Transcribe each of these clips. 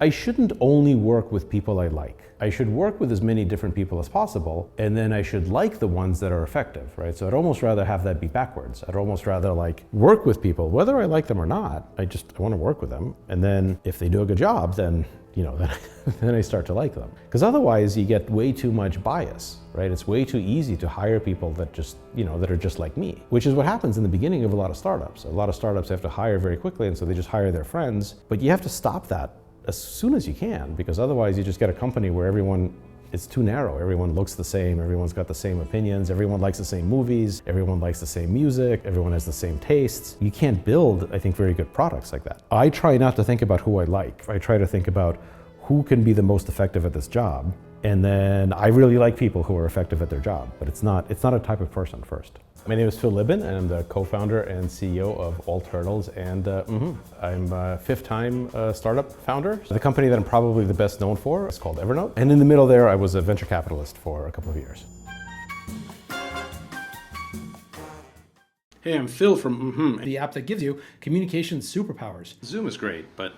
I shouldn't only work with people I like. I should work with as many different people as possible, and then I should like the ones that are effective, right? So I'd almost rather have that be backwards. I'd almost rather like work with people, whether I like them or not. I want to work with them. And then if they do a good job, then then I start to like them. Because otherwise you get way too much bias, right? It's way too easy to hire people that just, that are just like me, which is what happens in the beginning of a lot of startups. A lot of startups have to hire very quickly, and so they just hire their friends. But you have to stop that as soon as you can, because otherwise you just get a company where it's too narrow. Everyone looks the same, everyone's got the same opinions, everyone likes the same movies, everyone likes the same music, everyone has the same tastes. You can't build, I think, very good products like that. I try not to think about who I like. I try to think about who can be the most effective at this job. And then I really like people who are effective at their job, but it's not a type of person first. My name is Phil Libin, and I'm the co-founder and CEO of All Turtles and Mmhmm. I'm a fifth-time startup founder. The company that I'm probably the best known for is called Evernote. And in the middle there, I was a venture capitalist for a couple of years. Hey, I'm Phil from Mmhmm, the app that gives you communication superpowers. Zoom is great, but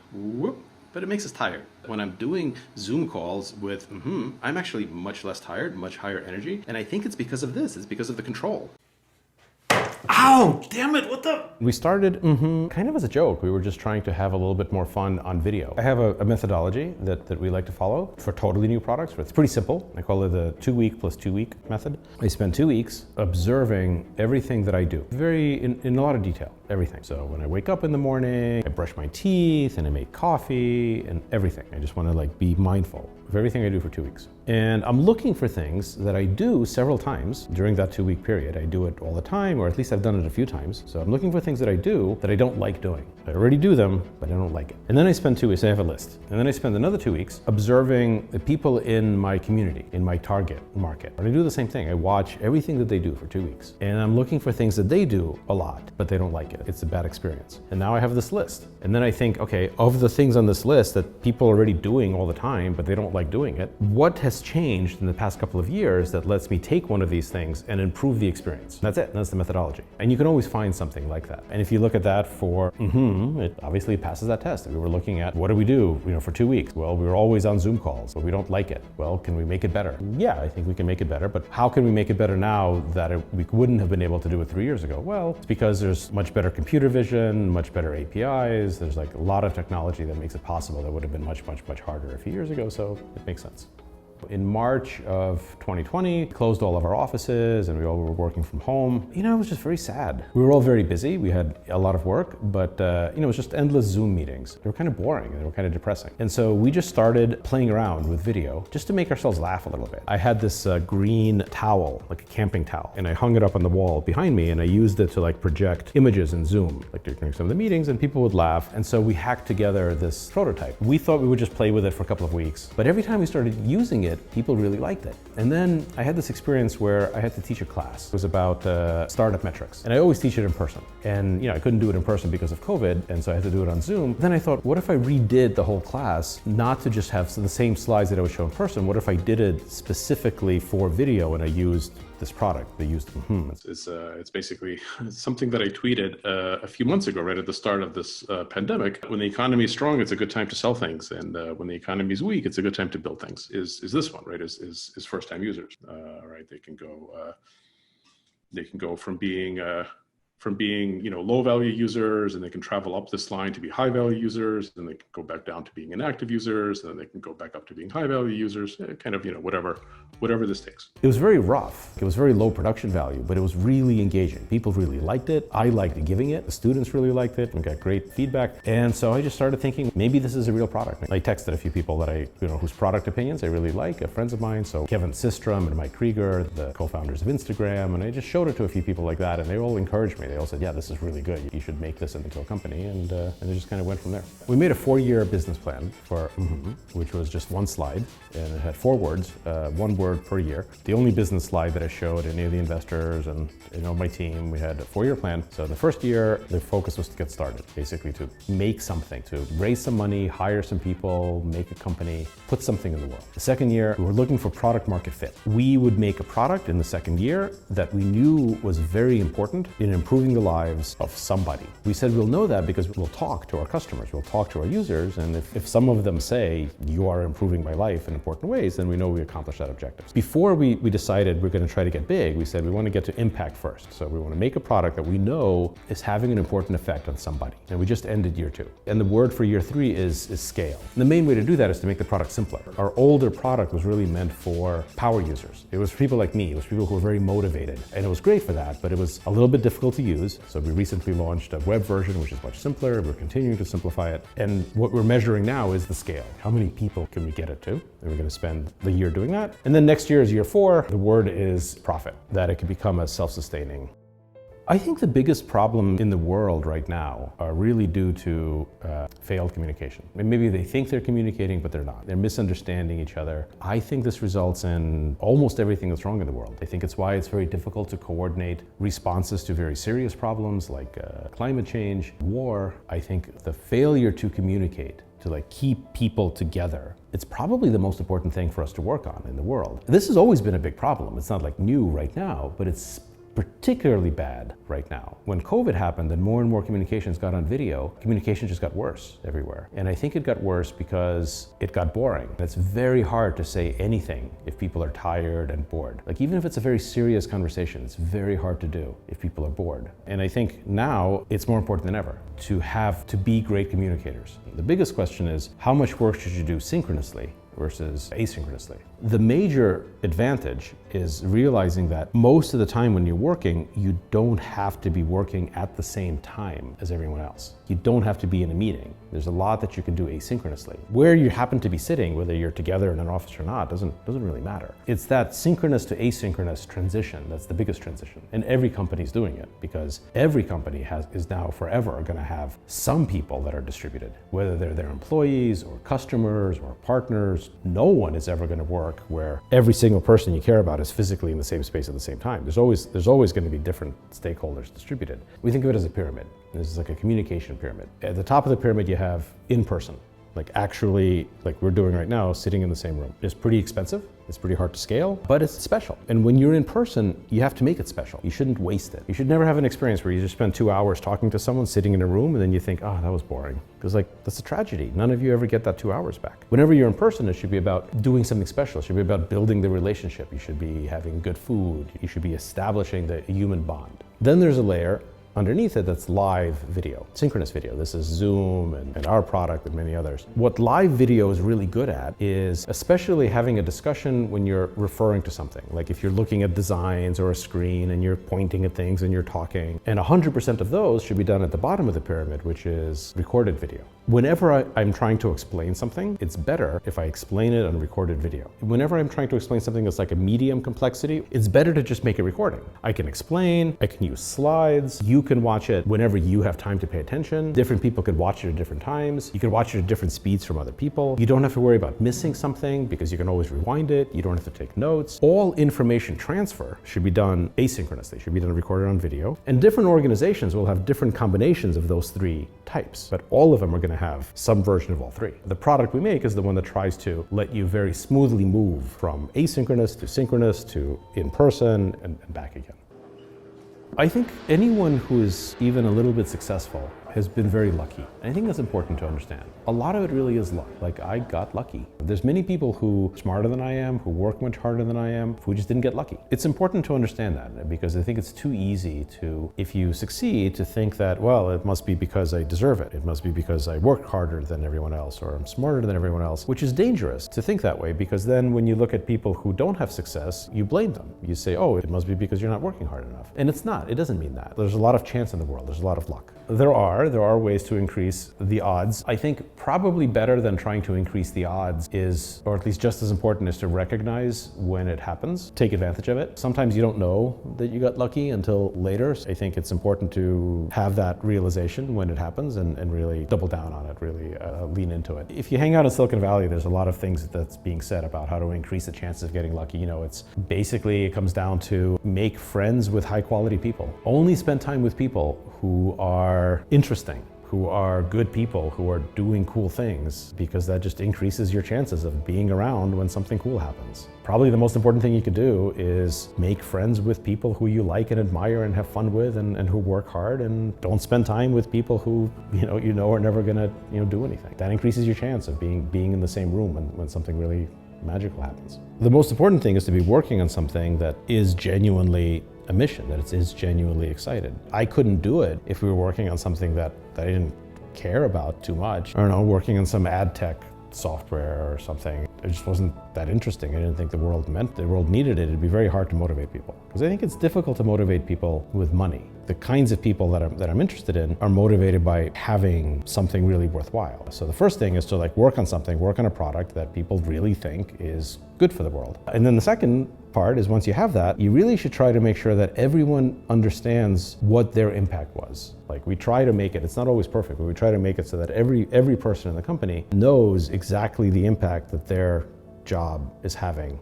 it makes us tired. When I'm doing Zoom calls with Mmhmm, I'm actually much less tired, much higher energy, and I think it's because of this. It's because of the control. Ow! Damn it, what the? We started Mmhmm kind of as a joke. We were just trying to have a little bit more fun on video. I have a methodology that we like to follow for totally new products. It's pretty simple. I call it the 2-week plus 2-week method. I spend 2 weeks observing everything that I do, in a lot of detail, everything. So when I wake up in the morning, I brush my teeth and I make coffee and everything. I just want to be mindful of everything I do for 2 weeks. And I'm looking for things that I do several times during that 2-week period. I do it all the time, or at least I've done it a few times. So I'm looking for things that I do that I don't like doing. I already do them, but I don't like it. And then I spend 2 weeks, I have a list. And then I spend another 2 weeks observing the people in my community, in my target market. And I do the same thing. I watch everything that they do for 2 weeks. And I'm looking for things that they do a lot, but they don't like it. It's a bad experience. And now I have this list. And then I think, okay, of the things on this list that people are already doing all the time, but they don't like doing it, what has changed in the past couple of years that lets me take one of these things and improve the experience? That's it. That's the methodology. And you can always find something like that. And if you look at that for Mmhmm, it obviously passes that test. We were looking at what do we do, for 2 weeks? Well, we were always on Zoom calls, but we don't like it. Well, can we make it better? Yeah, I think we can make it better, but how can we make it better now that we wouldn't have been able to do it 3 years ago? Well, it's because there's much better computer vision, much better APIs. There's a lot of technology that makes it possible that would have been much, much, much harder a few years ago, so it makes sense. In March of 2020, we closed all of our offices and we all were working from home. It was just very sad. We were all very busy. We had a lot of work, but it was just endless Zoom meetings. They were kind of boring. They were kind of depressing. And so we just started playing around with video just to make ourselves laugh a little bit. I had this green towel, like a camping towel, and I hung it up on the wall behind me, and I used it to project images in Zoom, during some of the meetings, and people would laugh. And so we hacked together this prototype. We thought we would just play with it for a couple of weeks, but every time we started using it, people really liked it. And then I had this experience where I had to teach a class. It was about startup metrics. And I always teach it in person. And I couldn't do it in person because of COVID, and so I had to do it on Zoom. Then I thought, what if I redid the whole class, not to just have the same slides that I would show in person? What if I did it specifically for video and I used this product? They used Mmhmm. It's basically something that I tweeted a few months ago, right at the start of this pandemic. When the economy is strong, it's a good time to sell things, and when the economy is weak, it's a good time to build things. Is this one, right? Is first-time users, right? They can go from being low-value users, and they can travel up this line to be high-value users, and they can go back down to being inactive users, and then they can go back up to being high-value users, whatever this takes. It was very rough. It was very low production value, but it was really engaging. People really liked it. I liked giving it. The students really liked it and got great feedback. And so I just started thinking, maybe this is a real product. I texted a few people that whose product opinions I really like, friends of mine. So Kevin Systrom and Mike Krieger, the co-founders of Instagram, and I just showed it to a few people like that, and they all encouraged me. They all said, yeah, this is really good. You should make this into a company. And it just kind of went from there. We made a 4-year business plan for Mmhmm, which was just one slide, and it had 4 words, 1 word per year. The only business slide that I showed any of the investors and my team, we had a 4-year plan. So the first year, the focus was to get started, basically to make something, to raise some money, hire some people, make a company, put something in the world. The second year, we were looking for product market fit. We would make a product in the second year that we knew was very important in improving improving the lives of somebody. We said we'll know that because we'll talk to our customers, we'll talk to our users, and if some of them say, you are improving my life in important ways, then we know we accomplished that objective. Before we decided we're going to try to get big, we said we want to get to impact first. So we want to make a product that we know is having an important effect on somebody. And we just ended year 2. And the word for year 3 is scale. And the main way to do that is to make the product simpler. Our older product was really meant for power users. It was for people like me. It was people who were very motivated. And it was great for that, but it was a little bit difficult to use. So we recently launched a web version, which is much simpler. We're continuing to simplify it. And what we're measuring now is the scale. How many people can we get it to? And we're going to spend the year doing that. And then next year is year 4. The word is profit, that it can become a self-sustaining. I think the biggest problem in the world right now are really due to failed communication. And maybe they think they're communicating, but they're not. They're misunderstanding each other. I think this results in almost everything that's wrong in the world. I think it's why it's very difficult to coordinate responses to very serious problems like climate change, war. I think the failure to communicate, to keep people together, it's probably the most important thing for us to work on in the world. This has always been a big problem. It's not new right now, but it's particularly bad right now. When COVID happened and more communications got on video, communication just got worse everywhere. And I think it got worse because it got boring. It's very hard to say anything if people are tired and bored. Even if it's a very serious conversation, it's very hard to do if people are bored. And I think now it's more important than ever to be great communicators. The biggest question is, how much work should you do synchronously versus asynchronously? The major advantage is realizing that most of the time when you're working, you don't have to be working at the same time as everyone else. You don't have to be in a meeting. There's a lot that you can do asynchronously. Where you happen to be sitting, whether you're together in an office or not, doesn't really matter. It's that synchronous to asynchronous transition that's the biggest transition. And every company's doing it because every company is now forever going to have some people that are distributed, whether they're their employees or customers or partners. No one is ever going to work where every single person you care about is physically in the same space at the same time. There's always going to be different stakeholders distributed. We think of it as a pyramid. This is like a communication pyramid. At the top of the pyramid, you have in-person, actually, like we're doing right now, sitting in the same room. It's pretty expensive. It's pretty hard to scale, but it's special. And when you're in person, you have to make it special. You shouldn't waste it. You should never have an experience where you just spend 2 hours talking to someone sitting in a room and then you think, oh, that was boring. Because that's a tragedy. None of you ever get that 2 hours back. Whenever you're in person, it should be about doing something special. It should be about building the relationship. You should be having good food. You should be establishing the human bond. Then there's a layer underneath it that's live video, synchronous video. This is Zoom and our product and many others. What live video is really good at is especially having a discussion when you're referring to something. Like if you're looking at designs or a screen and you're pointing at things and you're talking. And 100% of those should be done at the bottom of the pyramid, which is recorded video. Whenever I'm trying to explain something, it's better if I explain it on recorded video. Whenever I'm trying to explain something that's like a medium complexity, it's better to just make a recording. I can explain, I can use slides. You can watch it whenever you have time to pay attention. Different people could watch it at different times. You can watch it at different speeds from other people. You don't have to worry about missing something because you can always rewind it. You don't have to take notes. All information transfer should be done asynchronously, should be done recorded on video. And different organizations will have different combinations of those 3 types, but all of them are going to have some version of all 3. The product we make is the one that tries to let you very smoothly move from asynchronous to synchronous to in person and back again. I think anyone who is even a little bit successful has been very lucky. And I think that's important to understand. A lot of it really is luck. Like I got lucky. There's many people who are smarter than I am, who work much harder than I am, who just didn't get lucky. It's important to understand that because I think it's too easy to, if you succeed, to think that, well, it must be because I deserve it. It must be because I worked harder than everyone else or I'm smarter than everyone else, which is dangerous to think that way because then when you look at people who don't have success, you blame them. You say, oh, it must be because you're not working hard enough. And it's not. It doesn't mean that. There's a lot of chance in the world. There's a lot of luck. There are ways to increase the odds. I think probably better than trying to increase the odds is, or at least just as important, is to recognize when it happens, take advantage of it. Sometimes you don't know that you got lucky until later. I think it's important to have that realization when it happens and really double down on it, really lean into it. If you hang out in Silicon Valley, there's a lot of things that's being said about how to increase the chances of getting lucky. It's basically, it comes down to make friends with high quality people. Only spend time with people who are interesting, who are good people, who are doing cool things, because that just increases your chances of being around when something cool happens. Probably the most important thing you can do is make friends with people who you like and admire and have fun with, and who work hard, and don't spend time with people who you know are never gonna do anything. That increases your chance of being in the same room when something really magical happens. The most important thing is to be working on something that is genuinely a mission, that it is genuinely excited. I couldn't do it if we were working on something that I didn't care about too much. I don't know, working on some ad tech software or something. It just wasn't that interesting. I didn't think the world needed it. It'd be very hard to motivate people. Because I think it's difficult to motivate people with money. The kinds of people that I'm interested in are motivated by having something really worthwhile. So the first thing is to work on a product that people really think is good for the world. And then the second part is, once you have that, you really should try to make sure that everyone understands what their impact was. We try to make it, it's not always perfect, but we try to make it so that every person in the company knows exactly the impact that their job is having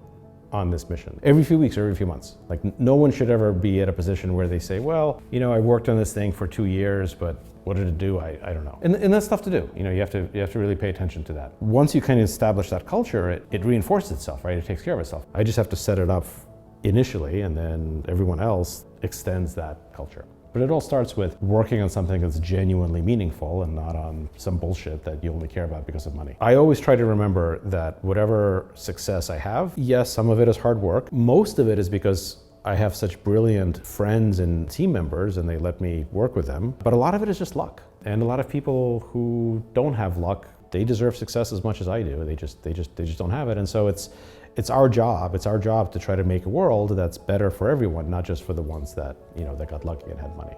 on this mission. Every few weeks or every few months. No one should ever be at a position where they say, well, I worked on this thing for 2 years, but what did it do? I don't know. And that's tough to do. You have to really pay attention to that. Once you kind of establish that culture, it reinforces itself, right? It takes care of itself. I just have to set it up initially, and then everyone else extends that culture. But it all starts with working on something that's genuinely meaningful and not on some bullshit that you only care about because of money. I always try to remember that whatever success I have, yes, some of it is hard work. Most of it is because I have such brilliant friends and team members, and they let me work with them. But a lot of it is just luck. And a lot of people who don't have luck, they deserve success as much as I do. They just don't have it. And so it's our job to try to make a world that's better for everyone, not just for the ones that, that got lucky and had money.